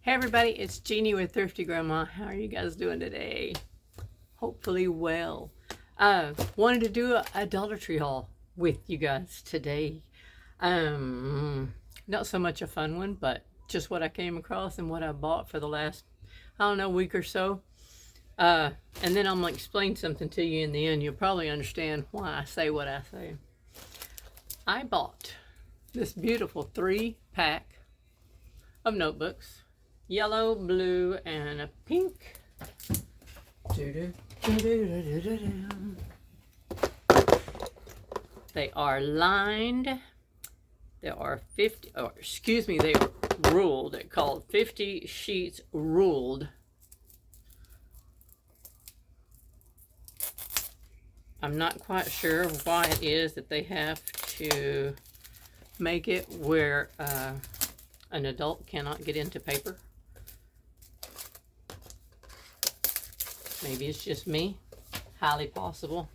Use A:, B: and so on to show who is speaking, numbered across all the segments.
A: Hey everybody, it's Jeannie with Thrifty Grandma. How are you guys doing today? Hopefully well. Wanted to do a Dollar Tree haul with you guys today. Not so much a fun one, but just what I came across and what I bought for the last, I don't know, week or so. And then I'm gonna explain something to you in the end. You'll probably understand why I say what I say. I bought this beautiful 3-pack of notebooks. Yellow, blue, and a pink. They are lined. There are 50, or excuse me, they are ruled. They're called 50 sheets ruled. I'm not quite sure why it is that they have to make it where an adult cannot get into paper. Maybe it's just me. Highly possible.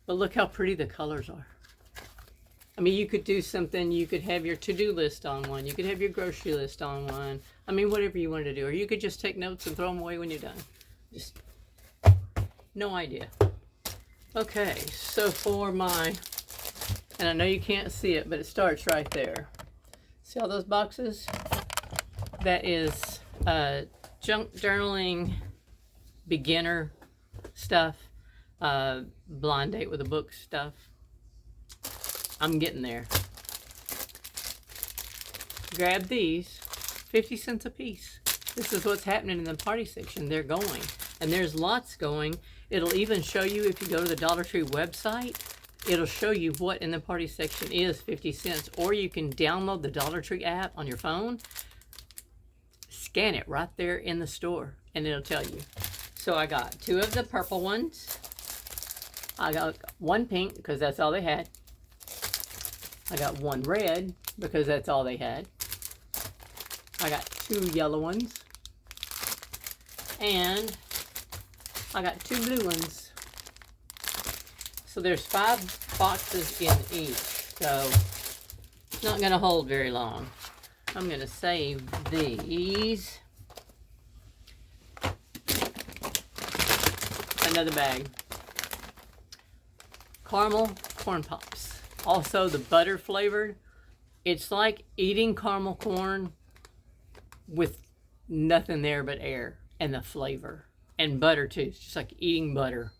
A: But look how pretty the colors are. I mean, you could do something. You could have your to-do list on one. You could have your grocery list on one. I mean, whatever you wanted to do. Or you could just take notes and throw them away when you're done. Just no idea. Okay, so for my, and I know you can't see it, but it starts right there. See all those boxes? That is junk journaling, beginner stuff, blind date with a book stuff. I'm getting there. Grab these, 50 cents a piece. This is what's happening in the party section. They're going, and there's lots going. It'll even show you, if you go to the Dollar Tree website, it'll show you what in the party section is 50 cents, or you can download the Dollar Tree app on your phone, scan it right there in the store, and it'll tell you. So I got 2 of the purple ones. I got 1 pink because that's all they had. I got 1 red because that's all they had. I got 2 yellow ones. And I got 2 blue ones. So there's 5 boxes in each. So it's not going to hold very long. I'm going to save these. Another bag. Caramel corn pops. Also the butter flavored. It's like eating caramel corn with nothing there but air and the flavor. And butter too. It's just like eating butter.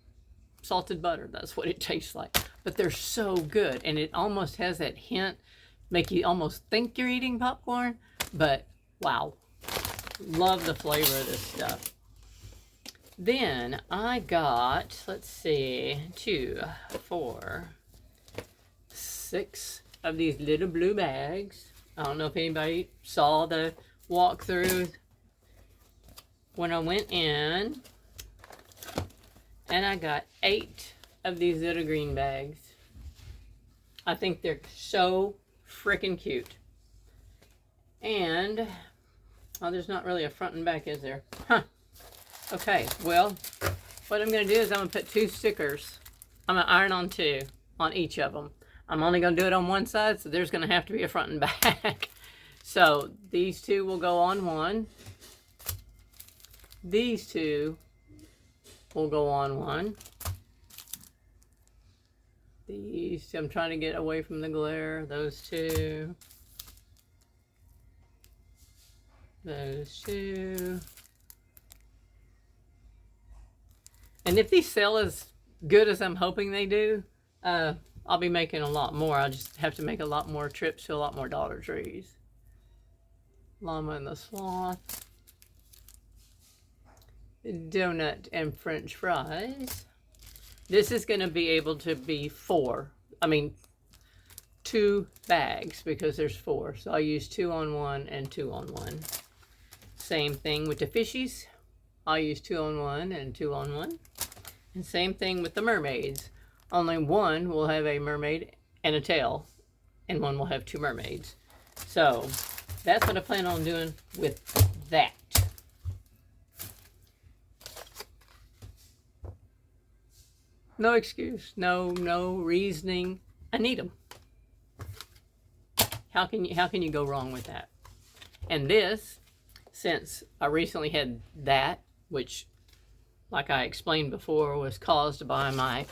A: Salted butter. That's what it tastes like. But they're so good. And it almost has that hint. Make you almost think you're eating popcorn. But wow. Love the flavor of this stuff. Then I got, let's see, 2, 4, 6 of these little blue bags. I don't know if anybody saw the walkthrough when I went in. And I got 8 of these little green bags. I think they're so freaking cute. And, oh, there's not really a front and back, is there? Huh. Okay, well, what I'm going to do is I'm going to put 2 stickers. I'm going to iron on 2 on each of them. I'm only going to do it on one side, so there's going to have to be a front and back. So these 2 will go on one. These 2 will go on one. These, I'm trying to get away from the glare. Those 2. Those 2. And if these sell as good as I'm hoping they do, I'll be making a lot more. I'll just have to make a lot more trips to a lot more Dollar Trees. Llama and the Sloth. Donut and French fries. This is going to be able to be 2 bags because there's 4. So I'll use 2 on 1 and 2 on 1. Same thing with the fishies. I'll use 2 on 1 and 2 on 1. And same thing with the mermaids. Only one will have a mermaid and a tail, and one will have 2 mermaids. So that's what I plan on doing with that. No excuse, no reasoning. I need them. How can you go wrong with that? And this since I recently had that, which, like I explained before, was caused by my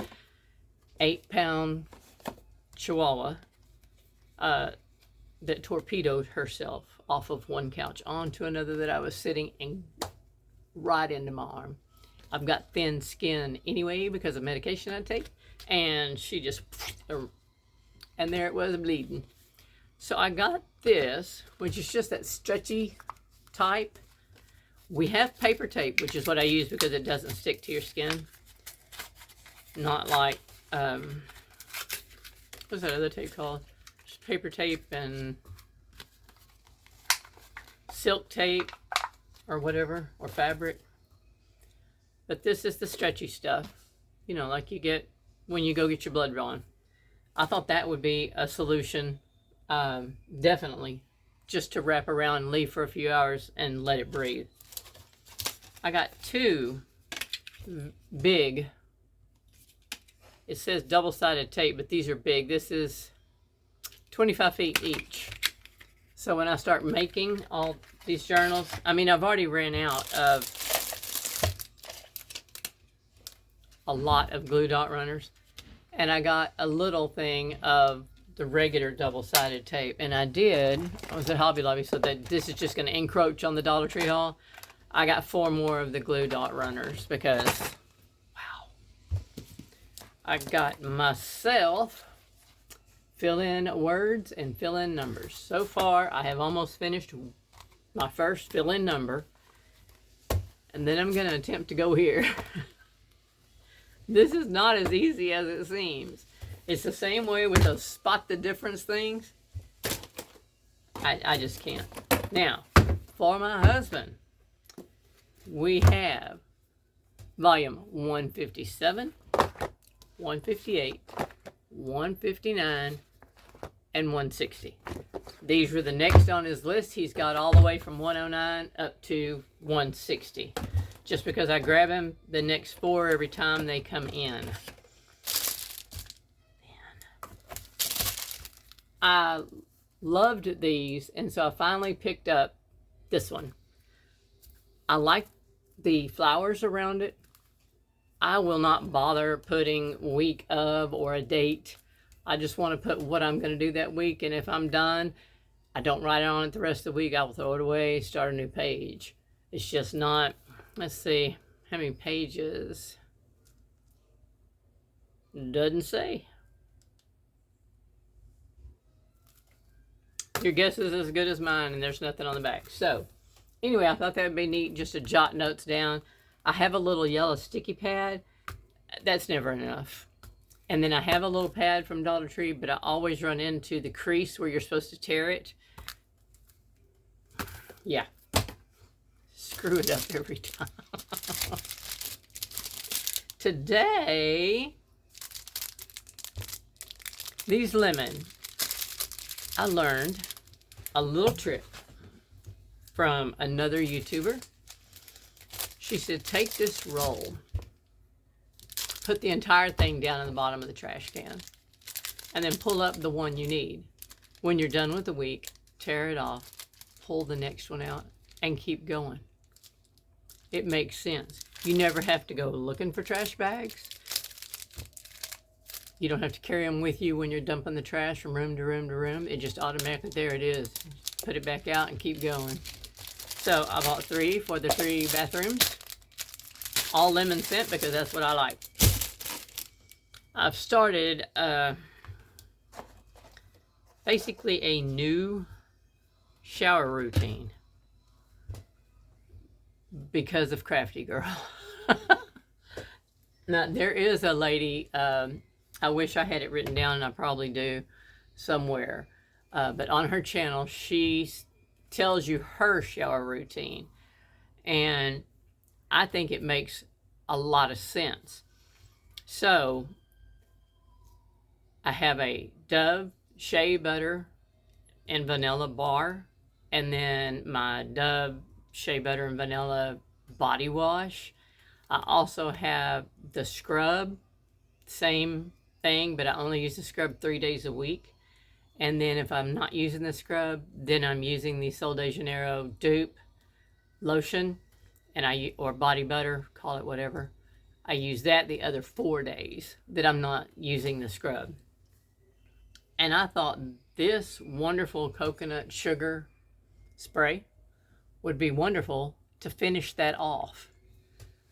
A: 8-pound Chihuahua that torpedoed herself off of one couch onto another that I was sitting and right into my arm. I've got thin skin anyway because of medication I take, and she just, and there it was bleeding. So I got this, which is just that stretchy type. We have paper tape, which is what I use because it doesn't stick to your skin. Not like, what's that other tape called? Just paper tape and silk tape or whatever, or fabric. But this is the stretchy stuff, you know, like you get when you go get your blood drawn. I thought that would be a solution, definitely, just to wrap around and leave for a few hours and let it breathe. I got two big, it says double-sided tape, but these are big. This is 25 feet each. So when I start making all these journals, I mean, I've already ran out of a lot of glue dot runners, and I got a little thing of the regular double-sided tape, and I was at Hobby Lobby, so that this is just going to encroach on the Dollar Tree haul. I got 4 more of the glue dot runners because, wow, I got myself fill in words and fill in numbers. So far, I have almost finished my first fill in number, and then I'm going to attempt to go here. This is not as easy as it seems. It's the same way with those spot the difference things. I just can't. Now, for my husband, we have volume 157, 158, 159, and 160. These were the next on his list. He's got all the way from 109 up to 160. Just because I grab him the next 4 every time they come in. I loved these, and so I finally picked up this one. I like the flowers around it. I will not bother putting week of or a date. I just want to put what I'm going to do that week, and if I'm done, I don't write on it the rest of the week. I will throw it away, start a new page. It's just not, let's see, how many pages? Doesn't say. Your guess is as good as mine, and there's nothing on the back. So, anyway, I thought that would be neat just to jot notes down. I have a little yellow sticky pad. That's never enough. And then I have a little pad from Dollar Tree, but I always run into the crease where you're supposed to tear it. Yeah. Screw it up every time. Today, these lemon, I learned a little trick from another YouTuber. She said, take this roll, put the entire thing down in the bottom of the trash can, and then pull up the one you need. When you're done with the week, tear it off, pull the next one out, and keep going. It makes sense. You never have to go looking for trash bags. You don't have to carry them with you when you're dumping the trash from room to room to room. It just automatically, there it is. Put it back out and keep going. So I bought 3 for the 3 bathrooms. All lemon scent because that's what I like. I've started basically a new shower routine because of Crafty Girl. Now, there is a lady, I wish I had it written down, and I probably do somewhere. But on her channel, she tells you her shower routine. And I think it makes a lot of sense. So, I have a Dove shea butter and vanilla bar. And then my Dove shea butter and vanilla body wash. I also have the scrub. Same thing, but I only use the scrub 3 days a week. And then if I'm not using the scrub, then I'm using the Sol de Janeiro dupe lotion, and or body butter, call it whatever. I use that the other 4 days that I'm not using the scrub. And I thought this wonderful coconut sugar spray would be wonderful to finish that off.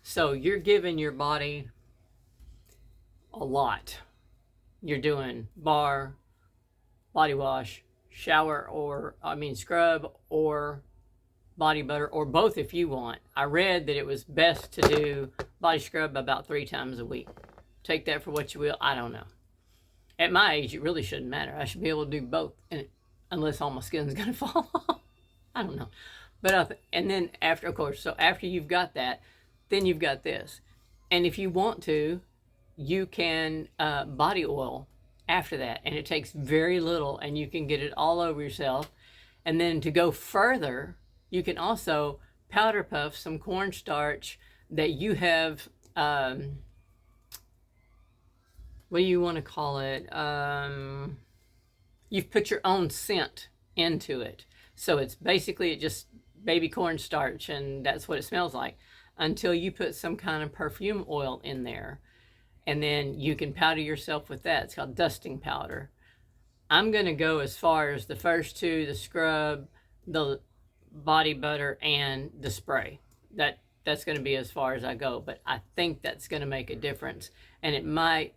A: So you're giving your body a lot. You're doing bar, body wash, shower, scrub, or body butter, or both if you want. I read that it was best to do body scrub about 3 times a week. Take that for what you will. I don't know. At my age, it really shouldn't matter. I should be able to do both, unless all my skin's going to fall off. I don't know. But and then after, of course, so after you've got that, then you've got this. And if you want to, you can body oil after that. And it takes very little, and you can get it all over yourself. And then to go further, you can also powder puff some cornstarch that you have, what do you want to call it? You've put your own scent into it. So it's basically just baby cornstarch, and that's what it smells like, until you put some kind of perfume oil in there. And then you can powder yourself with that. It's called dusting powder. I'm going to go as far as the first 2, the scrub, the body butter, and the spray. That's going to be as far as I go. But I think that's going to make a difference. And it might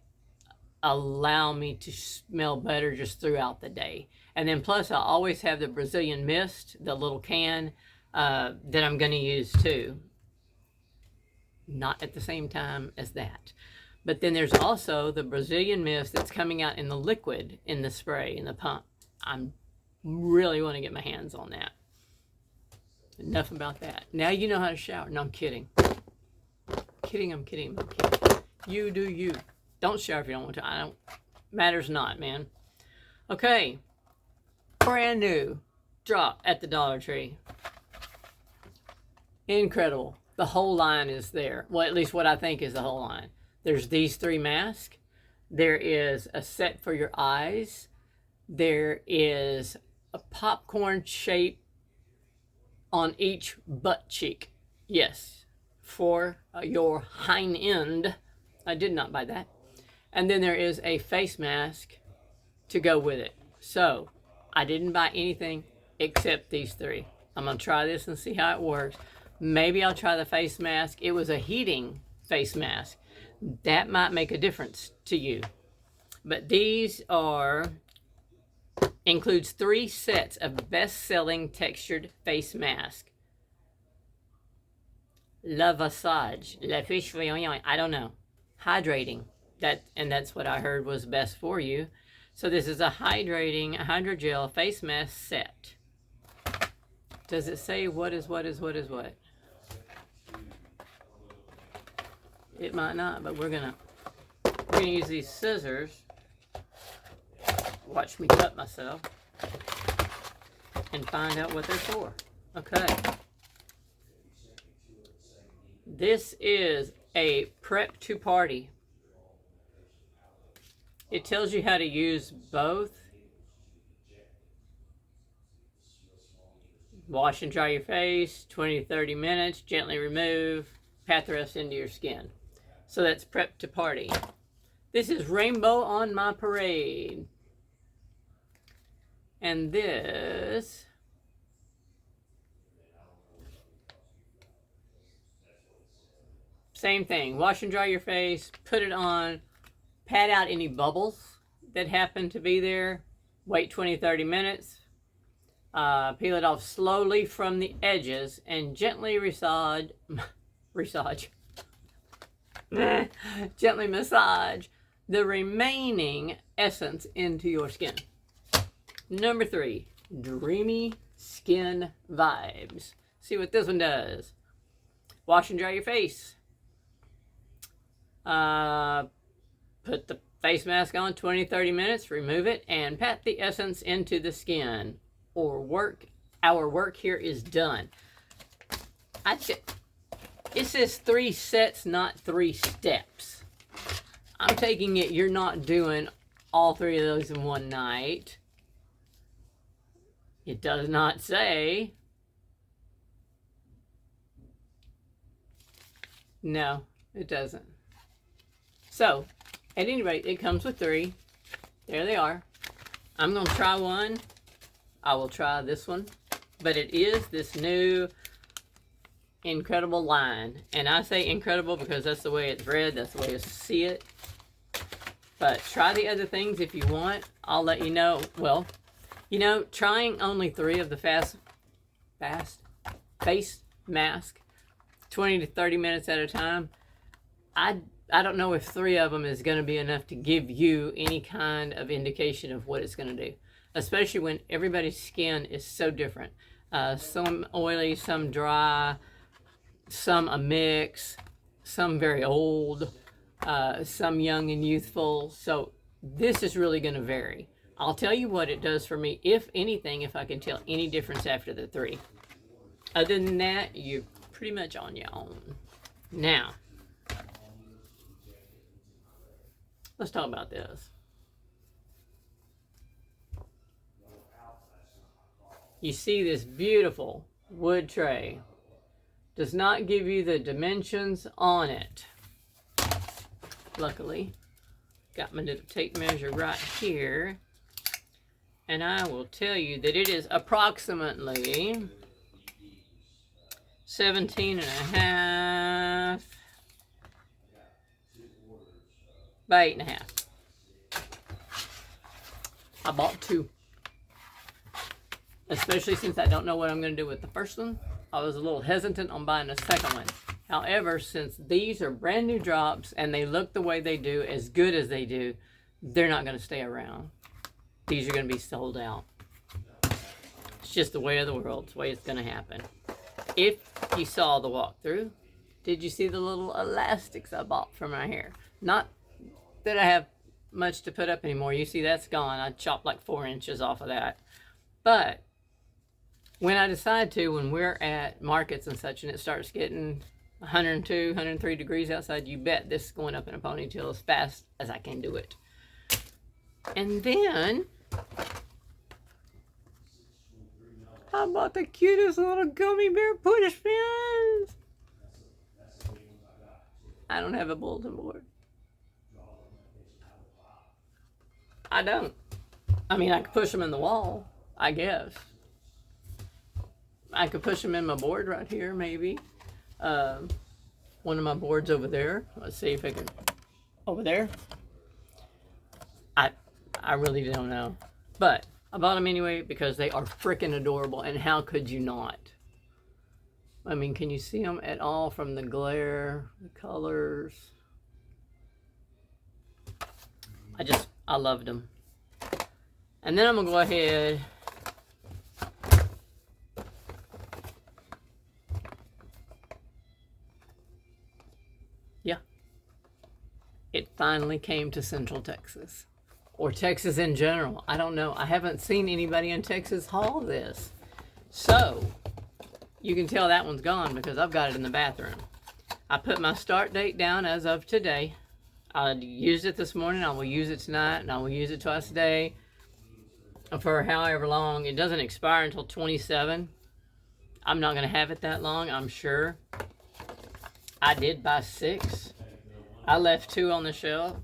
A: allow me to smell better just throughout the day. And then plus I always have the Brazilian Mist, the little can that I'm going to use too. Not at the same time as that. But then there's also the Brazilian Mist that's coming out in the liquid, in the spray, in the pump. I'm really want to get my hands on that. Enough about that. Now you know how to shower. No, I'm kidding. I'm kidding. You do you. Don't shower if you don't want to. Matters not, man. Okay. Brand new. Drop at the Dollar Tree. Incredible. The whole line is there. Well, at least what I think is the whole line. There's these 3 masks. There is a set for your eyes. There is a popcorn shape on each butt cheek. Yes. For your hind end. I did not buy that. And then there is a face mask to go with it. So I didn't buy anything except these 3. I'm going to try this and see how it works. Maybe I'll try the face mask. It was a heating face mask. That might make a difference to you. But these includes 3 sets of best-selling textured face mask. Le Visage, Le Fiche Voyant, I don't know. Hydrating. That's what I heard was best for you. So this is a hydrating hydrogel face mask set. Does it say what is what? It might not, but we're gonna use these scissors. Watch me cut myself and find out what they're for. Okay. This is a prep to party. It tells you how to use both. Wash and dry your face, 20 to 30 minutes, gently remove, pat the rest into your skin. So that's prep to party. This is Rainbow on My Parade. And this same thing. Wash and dry your face, put it on, pat out any bubbles that happen to be there, wait 20-30 minutes, peel it off slowly from the edges, and gently gently massage the remaining essence into your skin. Number 3, Dreamy Skin Vibes. See what this one does. Wash and dry your face. Put the face mask on 20-30 minutes, remove it, and pat the essence into the skin. Our work here is done. It says 3 sets, not 3 steps. I'm taking it you're not doing all 3 of those in one night. It does not say. No, it doesn't. So, at any rate, it comes with 3. There they are. I'm going to try one. I will try this one. But it is this new Incredible line. And I say incredible because that's the way it's read. That's the way you see it. But try the other things if you want. I'll let you know. Well, you know, trying only 3 of the face mask, 20 to 30 minutes at a time, I don't know if 3 of them is going to be enough to give you any kind of indication of what it's going to do. Especially when everybody's skin is so different. Some oily, some dry, some a mix, some very old, some young and youthful. So this is really going to vary. I'll tell you what it does for me, if anything, if I can tell any difference after the 3. Other than that, you're pretty much on your own. Now, let's talk about this. You see this beautiful wood tray. Does not give you the dimensions on it. Luckily, got my little tape measure right here. And I will tell you that it is approximately 17 and a half by 8.5. I bought 2. Especially since I don't know what I'm going to do with the first one. I was a little hesitant on buying the second one. However, since these are brand new drops and they look the way they do, as good as they do, they're not going to stay around. These are going to be sold out. It's just the way of the world. It's the way it's going to happen. If you saw the walkthrough, did you see the little elastics I bought for my hair? Not that I have much to put up anymore. You see that's gone. I chopped like 4 inches off of that. But when I decide to, when we're at markets and such and it starts getting 102, 103 degrees outside, you bet this is going up in a ponytail as fast as I can do it. And then I bought the cutest little gummy bear push pins. I don't have a bulletin board. I don't. I mean, I could push them in the wall, I guess. I could push them in my board right here, maybe. One of my boards over there. Let's see if I can. Over there. I really don't know. But I bought them anyway because they are freaking adorable. And how could you not? I mean, can you see them at all from the glare, the colors? I loved them. And then I'm going to go ahead. Yeah. It finally came to Central Texas. Or Texas in general. I don't know. I haven't seen anybody in Texas haul this. So, you can tell that one's gone because I've got it in the bathroom. I put my start date down as of today. I used it this morning. I will use it tonight. And I will use it twice a day. For however long. It doesn't expire until 27. I'm not going to have it that long, I'm sure. I did buy 6. I left 2 on the shelf.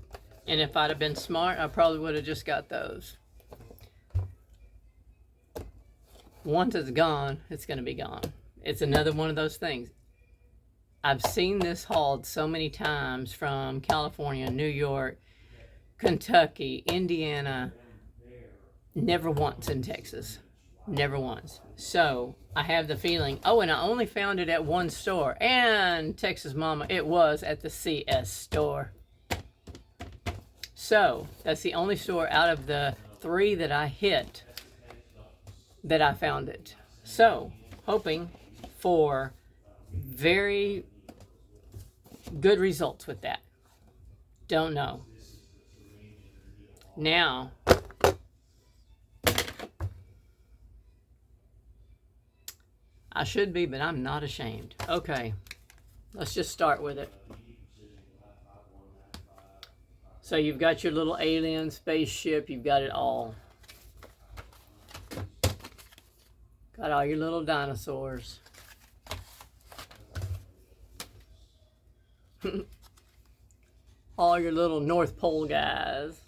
A: And if I'd have been smart, I probably would have just got those. Once it's gone, it's going to be gone. It's another one of those things. I've seen this hauled so many times from California, New York, Kentucky, Indiana. Never once in Texas. Never once. So, I have the feeling, oh, and I only found it at one store. And Texas Mama, it was at the CS store. So, that's the only store out of the 3 that I hit that I found it. So, hoping for very good results with that. Don't know. Now, I should be, but I'm not ashamed. Okay, let's just start with it. So you've got your little alien spaceship, you've got it all. Got all your little dinosaurs. All your little North Pole guys.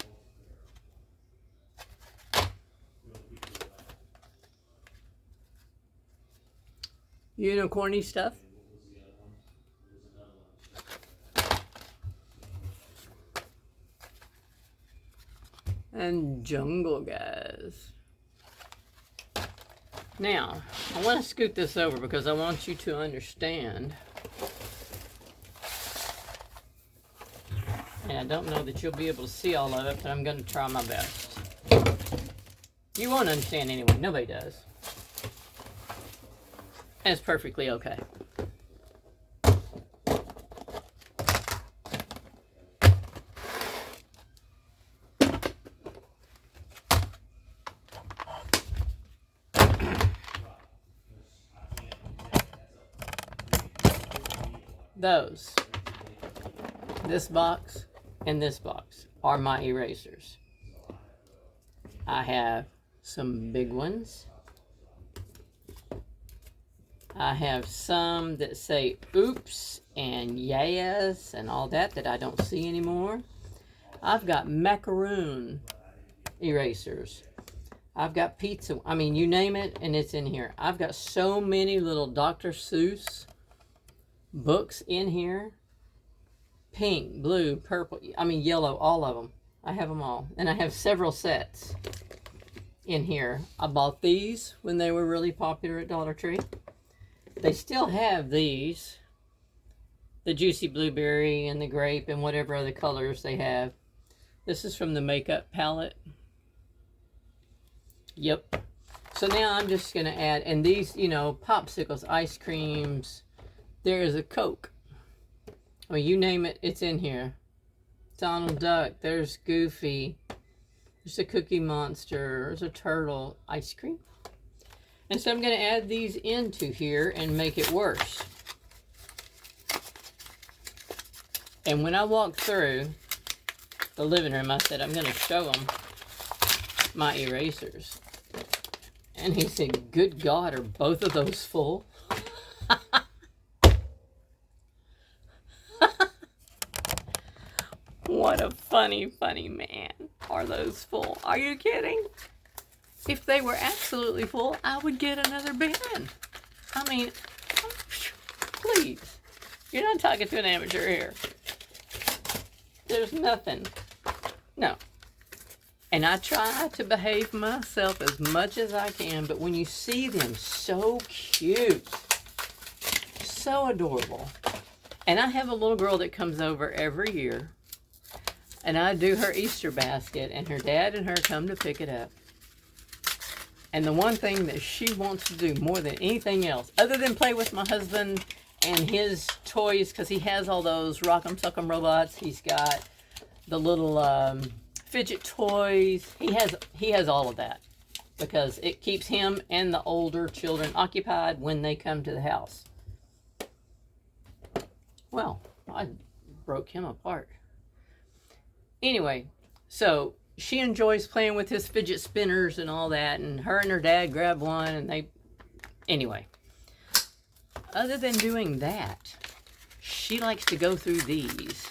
A: Unicorny stuff. And jungle guys. Now, I want to scoot this over because I want you to understand. And I don't know that you'll be able to see all of it, but I'm going to try my best. You won't understand anyway. Nobody does. And it's perfectly okay. This box and this box are my erasers. I have some big ones. I have some that say oops and yes and all that I don't see anymore. I've got macaroon erasers. I've got pizza. I mean, you name it and it's in here. I've got so many little Dr. Seuss books in here. Pink, blue, purple, I mean yellow, all of them. I have them all. And I have several sets in here. I bought these when they were really popular at Dollar Tree. They still have these. The juicy blueberry and the grape and whatever other colors they have. This is from the makeup palette. Yep. So now I'm just going to add, and these, you know, popsicles, ice creams. There is a Coke. Well, you name it, it's in here. Donald Duck, there's Goofy, there's a Cookie Monster, there's a turtle, ice cream. And so I'm going to add these into here and make it worse. And when I walked through the living room, I said, I'm going to show them my erasers. And he said, good God, are both of those full? What a funny, funny man. Are those full? Are you kidding? If they were absolutely full, I would get another bin. I mean, please. You're not talking to an amateur here. There's nothing. No. And I try to behave myself as much as I can, but when you see them so cute, so adorable. And I have a little girl that comes over every year. And I do her Easter basket, and her dad and her come to pick it up. And the one thing that she wants to do more than anything else, other than play with my husband and his toys, because he has all those Rock'em Sock'em robots. He's got the little fidget toys. He has all of that because it keeps him and the older children occupied when they come to the house. Well, I broke him apart. Anyway, so she enjoys playing with his fidget spinners and all that, and her and her dad grab one, and they... Anyway, other than doing that, she likes to go through these.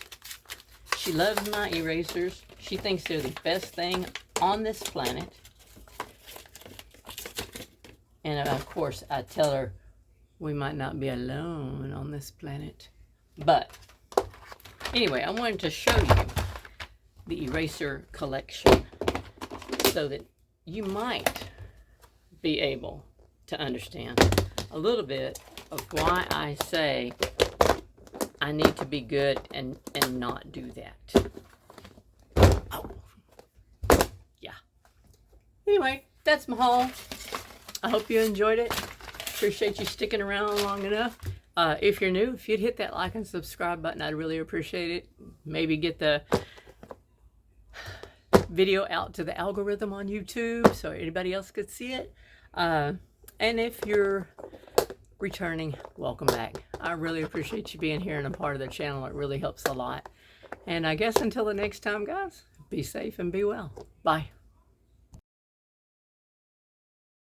A: She loves my erasers. She thinks they're the best thing on this planet. And of course, I tell her we might not be alone on this planet. But anyway, I wanted to show you the eraser collection so that you might be able to understand a little bit of why I say I need to be good and not do that. Oh. Yeah. Anyway, that's my haul. I hope you enjoyed it. Appreciate you sticking around long enough. If you're new, if you'd hit that like and subscribe button, I'd really appreciate it. Maybe get the video out to the algorithm on YouTube so anybody else could see it. And if you're returning, welcome back. I really appreciate you being here and a part of the channel. It really helps a lot. And I guess until the next time, guys, be safe and be well. Bye.